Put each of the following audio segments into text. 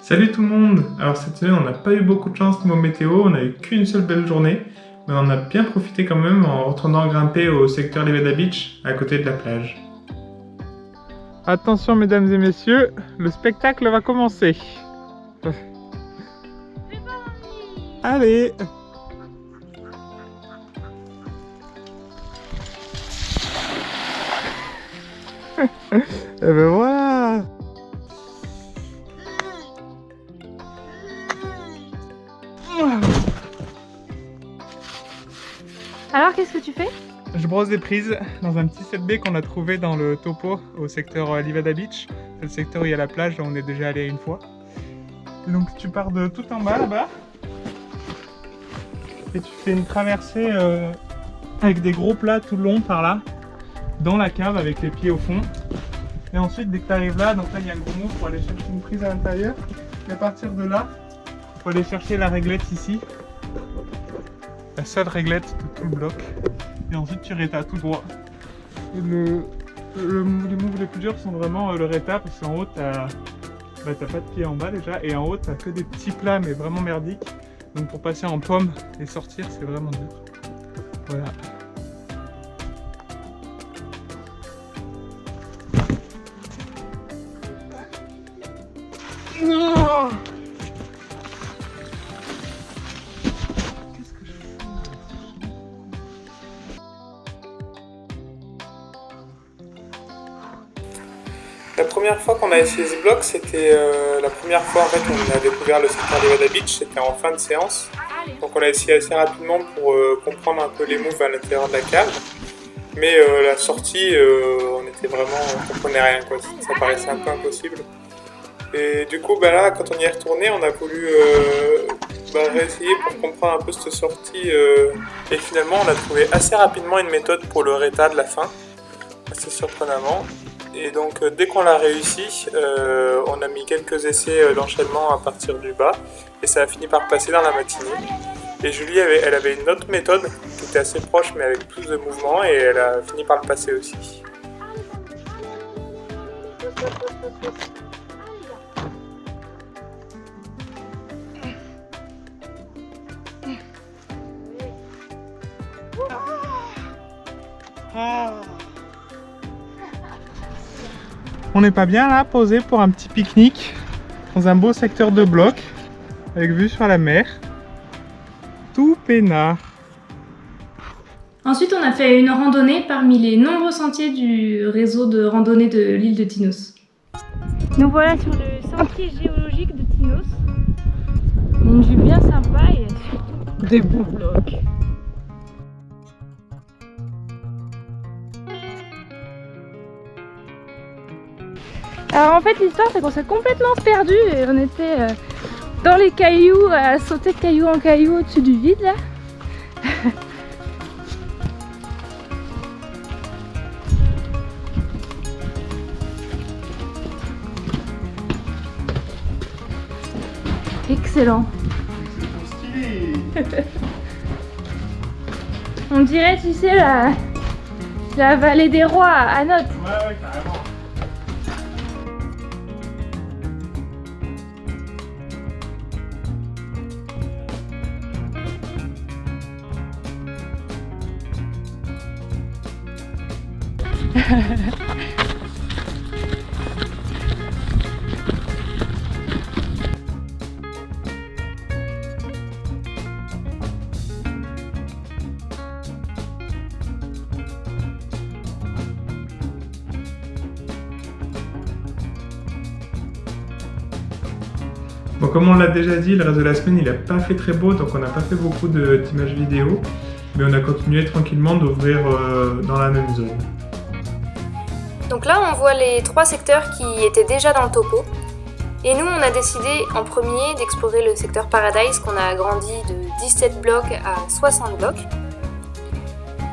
Salut tout le monde! Alors cette semaine on n'a pas eu beaucoup de chance niveau météo, on n'a eu qu'une seule belle journée, mais on en a bien profité quand même en retournant grimper au secteur Livada Beach, à côté de la plage. Attention mesdames et messieurs, le spectacle va commencer. Allez! Et ben voilà! Alors, qu'est-ce que tu fais? Je brosse des prises dans un petit 7B qu'on a trouvé dans le topo au secteur Livada Beach. C'est le secteur où il y a la plage, là on est déjà allé une fois. Et donc tu pars de tout en bas là-bas et tu fais une traversée avec des gros plats tout le long par là, dans la cave avec les pieds au fond. Et ensuite dès que tu arrives là, donc là il y a un gros mot pour aller chercher une prise à l'intérieur. Et à partir de là, il faut aller chercher la réglette ici. La seule réglette de tout le bloc. Et ensuite tu rétas tout droit. Et les moves les plus durs sont vraiment le réta parce qu'en haut t'as pas de pied en bas déjà et en haut t'as que des petits plats mais vraiment merdiques. Donc pour passer en pomme et sortir c'est vraiment dur. Voilà. Non! La première fois qu'on a essayé ce bloc, c'était la première fois en fait on a découvert le secteur Livada Beach, c'était en fin de séance. Donc on l'a essayé assez rapidement pour comprendre un peu les moves à l'intérieur de la cave. Mais la sortie, on était vraiment, on comprenait rien quoi, ça paraissait un peu impossible. Et du coup bah là, quand on y est retourné, on a voulu réessayer pour comprendre un peu cette sortie. Et finalement on a trouvé assez rapidement une méthode pour le réta de la fin, assez surprenamment. Et donc dès qu'on l'a réussi, on a mis quelques essais d'enchaînement à partir du bas et ça a fini par passer dans la matinée. Et Julie, elle avait une autre méthode qui était assez proche mais avec plus de mouvements et elle a fini par le passer aussi. On n'est pas bien là, posé pour un petit pique-nique dans un beau secteur de bloc avec vue sur la mer. Tout peinard. Ensuite, on a fait une randonnée parmi les nombreux sentiers du réseau de randonnée de l'île de Tinos. Nous voilà sur le sentier géologique de Tinos. Une vue bien sympa et surtout des beaux blocs. Alors en fait l'histoire c'est qu'on s'est complètement perdu et on était dans les cailloux, à sauter de caillou en caillou au-dessus du vide là. Excellent. On dirait tu sais la vallée des rois à Note. Ouais, carrément. Bon, comme on l'a déjà dit, le reste de la semaine il n'a pas fait très beau, donc on n'a pas fait beaucoup d'images vidéo, mais on a continué tranquillement d'ouvrir dans la même zone. Donc là on voit les 3 secteurs qui étaient déjà dans le topo. Et nous on a décidé en premier d'explorer le secteur Paradise qu'on a agrandi de 17 blocs à 60 blocs.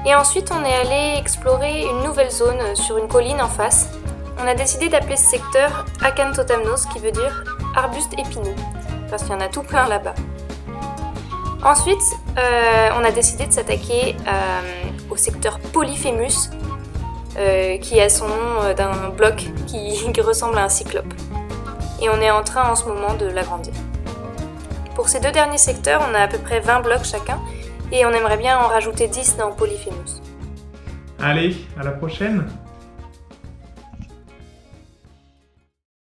Et ensuite on est allé explorer une nouvelle zone sur une colline en face. On a décidé d'appeler ce secteur Acantotamnos qui veut dire arbuste épineux, parce qu'il y en a tout plein là-bas. Ensuite, on a décidé de s'attaquer au secteur Polyphémus, qui a son nom d'un bloc qui ressemble à un cyclope. Et on est en train en ce moment de l'agrandir. Pour ces 2 derniers secteurs, on a à peu près 20 blocs chacun et on aimerait bien en rajouter 10 dans Polyphémus. Allez, à la prochaine!